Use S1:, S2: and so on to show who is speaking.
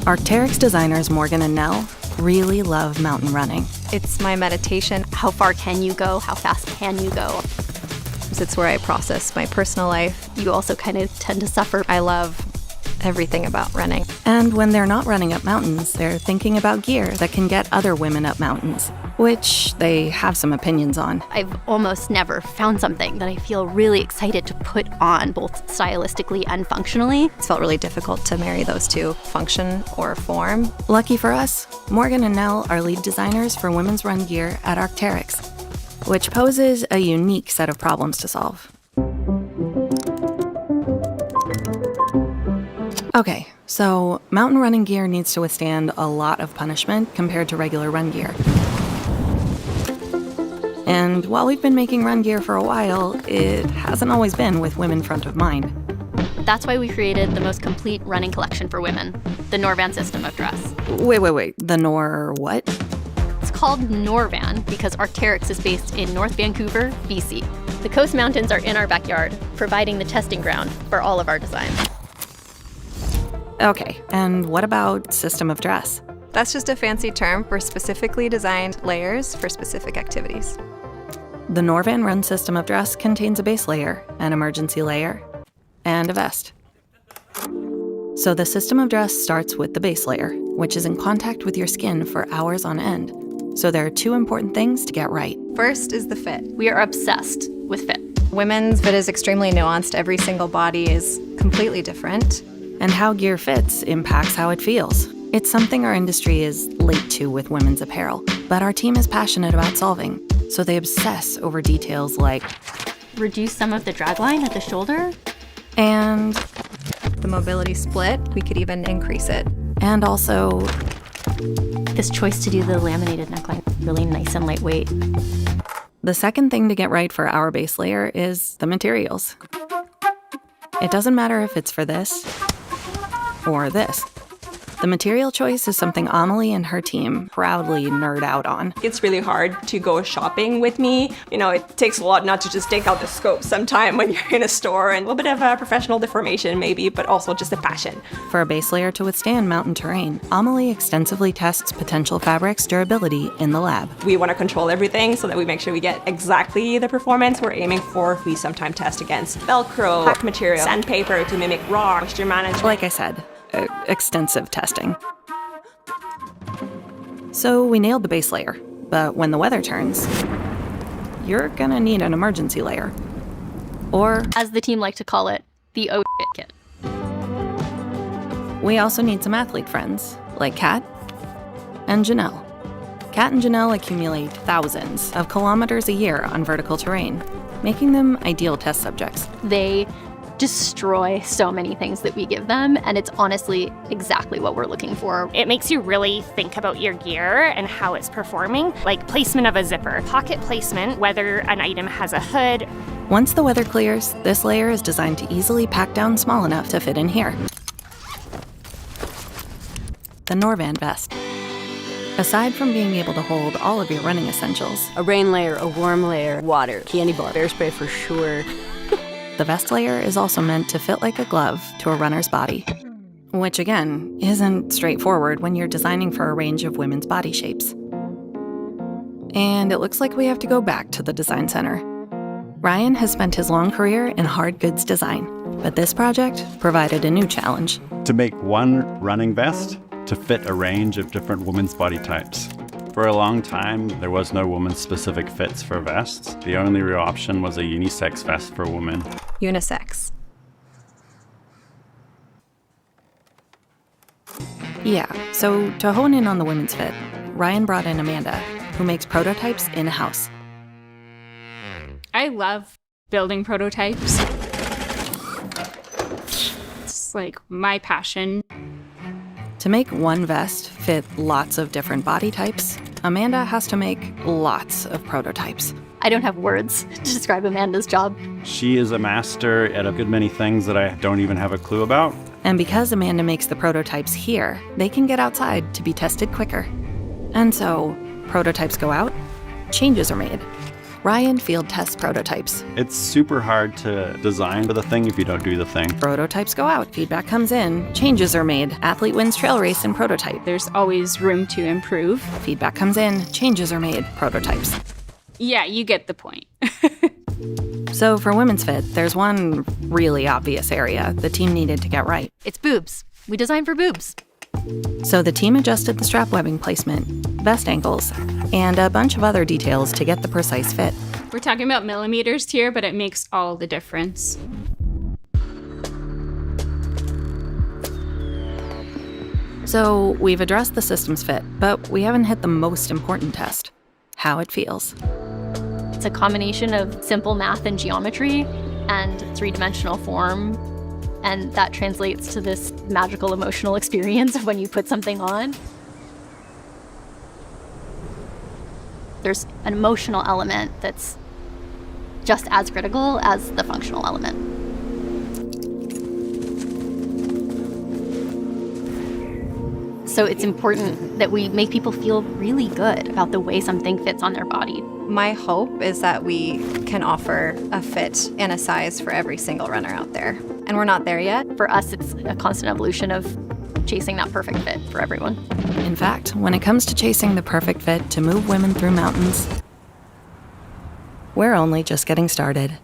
S1: Arc'teryx designers Morgan and Nell really love mountain running.
S2: It's my meditation.
S3: How far can you go? How fast can you go?
S2: It's where I process my personal life.
S3: You also kind of tend to suffer.
S2: I love everything about running.
S1: And when they're not running up mountains, they're thinking about gear that can get other women up mountains, which they have some opinions on.
S3: I've almost never found something that I feel really excited to put on, both stylistically and functionally.
S2: It's felt really difficult to marry those two, function or form.
S1: Lucky for us, Morgan and Nell are lead designers for women's run gear at Arc'teryx, which poses a unique set of problems to solve. Okay, so mountain running gear needs to withstand a lot of punishment compared to regular run gear. And while we've been making run gear for a while, it hasn't always been with women front of mind.
S3: That's why we created the most complete running collection for women, the Norvan system of dress.
S1: Wait, the Nor what?
S3: It's called Norvan because Arc'teryx is based in North Vancouver, BC. The Coast Mountains are in our backyard, providing the testing ground for all of our designs.
S1: Okay, and what about system of dress?
S2: That's just a fancy term for specifically designed layers for specific activities.
S1: The Norvan Run system of dress contains a base layer, an emergency layer, and a vest. So the system of dress starts with the base layer, which is in contact with your skin for hours on end. So there are two important things to get right.
S2: First is the fit.
S3: We are obsessed with fit.
S2: Women's fit is extremely nuanced. Every single body is completely different.
S1: And how gear fits impacts how it feels. It's something our industry is late to with women's apparel, but our team is passionate about solving, so they obsess over details like
S3: reduce some of the drag line at the shoulder,
S1: and
S2: the mobility split, we could even increase it.
S1: And also
S3: this choice to do the laminated neckline, really nice and lightweight.
S1: The second thing to get right for our base layer is the materials. It doesn't matter if it's for this or this. The material choice is something Amelie and her team proudly nerd out on.
S4: It's really hard to go shopping with me. You know, it takes a lot not to just take out the scope sometime when you're in a store, and a little bit of a professional deformation maybe, but also just a passion.
S1: For a base layer to withstand mountain terrain, Amelie extensively tests potential fabric's durability in the lab.
S4: We want to control everything so that we make sure we get exactly the performance we're aiming for. We sometimes test against Velcro, hack material, sandpaper to mimic raw, moisture management.
S1: Like I said, extensive testing. So we nailed the base layer, but when the weather turns, you're gonna need an emergency layer. Or,
S3: as the team like to call it, the O kit.
S1: We also need some athlete friends, like Kat and Janelle. Kat and Janelle accumulate thousands of kilometers a year on vertical terrain, making them ideal test subjects.
S3: They destroy so many things that we give them, and it's honestly exactly what we're looking for.
S5: It makes you really think about your gear and how it's performing, like placement of a zipper, pocket placement, whether an item has a hood.
S1: Once the weather clears, this layer is designed to easily pack down small enough to fit in here. The Norvan vest. Aside from being able to hold all of your running essentials,
S6: a rain layer, a warm layer, water, candy bar, bear spray for sure.
S1: The vest layer is also meant to fit like a glove to a runner's body, which again, isn't straightforward when you're designing for a range of women's body shapes. And it looks like we have to go back to the design center. Ryan has spent his long career in hard goods design, but this project provided a new challenge.
S7: To make one running vest to fit a range of different women's body types. For a long time, there was no woman-specific fits for vests. The only real option was a unisex vest for women.
S2: Unisex.
S1: Yeah, so to hone in on the women's fit, Ryan brought in Amanda, who makes prototypes in-house.
S8: I love building prototypes. It's like my passion.
S1: To make one vest fit lots of different body types, Amanda has to make lots of prototypes.
S3: I don't have words to describe Amanda's job.
S7: She is a master at a good many things that I don't even have a clue about.
S1: And because Amanda makes the prototypes here, they can get outside to be tested quicker. And so, prototypes go out, changes are made. Ryan field tests prototypes.
S7: It's super hard to design for the thing if you don't do the thing.
S1: Prototypes go out, feedback comes in, changes are made. Athlete wins trail race in prototype.
S8: There's always room to improve.
S1: Feedback comes in, changes are made. Prototypes.
S8: Yeah, you get the point.
S1: So for Women's Fit, there's one really obvious area the team needed to get right.
S3: It's boobs. We designed for boobs.
S1: So the team adjusted the strap webbing placement, vest ankles, and a bunch of other details to get the precise fit.
S8: We're talking about millimeters here, but it makes all the difference.
S1: So we've addressed the system's fit, but we haven't hit the most important test, how it feels.
S3: It's a combination of simple math and geometry and three-dimensional form, and that translates to this magical emotional experience of when you put something on. There's an emotional element that's just as critical as the functional element. So it's important that we make people feel really good about the way something fits on their body.
S2: My hope is that we can offer a fit and a size for every single runner out there. And we're not there yet.
S3: For us, it's a constant evolution of chasing that perfect fit for everyone.
S1: In fact, when it comes to chasing the perfect fit to move women through mountains, we're only just getting started.